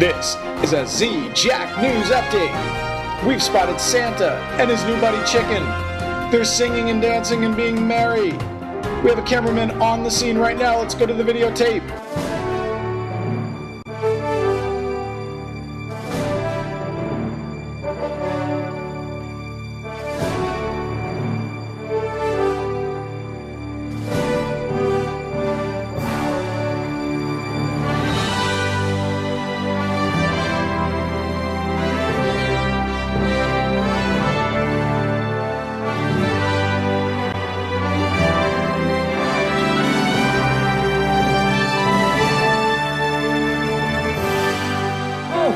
This is a Z-Jack News Update. We've spotted Santa and his new buddy Chicken. They're singing and dancing and being merry. We have a cameraman on the scene right now. Let's go to the videotape.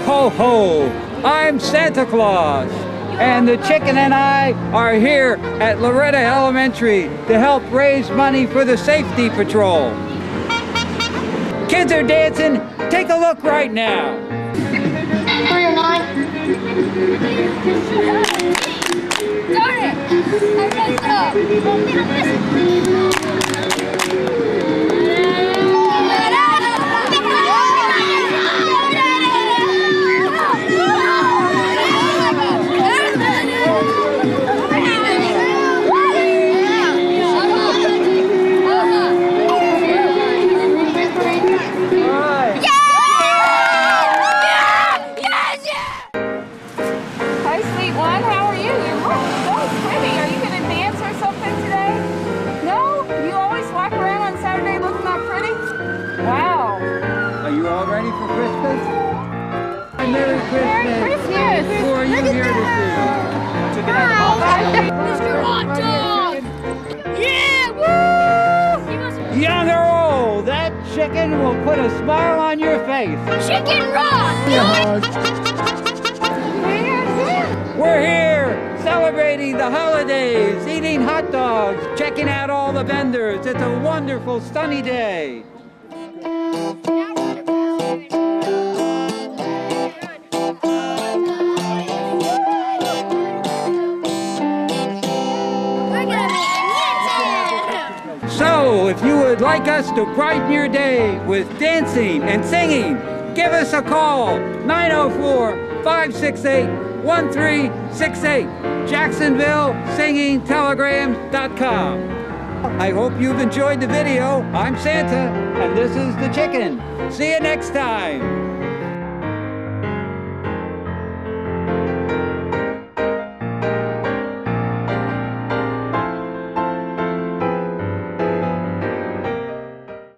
Ho ho! I'm Santa Claus, and the chicken and I are here at Loretto Elementary to help raise money for the safety patrol. Kids are dancing. Take a look right now. 309. Darn it! I messed up. Hi, sweet one. How are you? You look so pretty. Are you going to dance or something today? No? You always walk around on Saturday looking that pretty? Wow. Are you all ready for Christmas? Merry Christmas! Merry Christmas! Who are you here to see? Mr. Hot Dog! Yeah! Woo! Young or old, that chicken will put a smile on your face. Chicken rock! We're here celebrating the holidays, eating hot dogs, checking out all the vendors. It's a wonderful, sunny day. So, if you would like us to brighten your day with dancing and singing, give us a call, 904-568-1368, JacksonvilleSingingTelegrams.com. I hope you've enjoyed the video. I'm Santa, and this is the chicken. See you next time.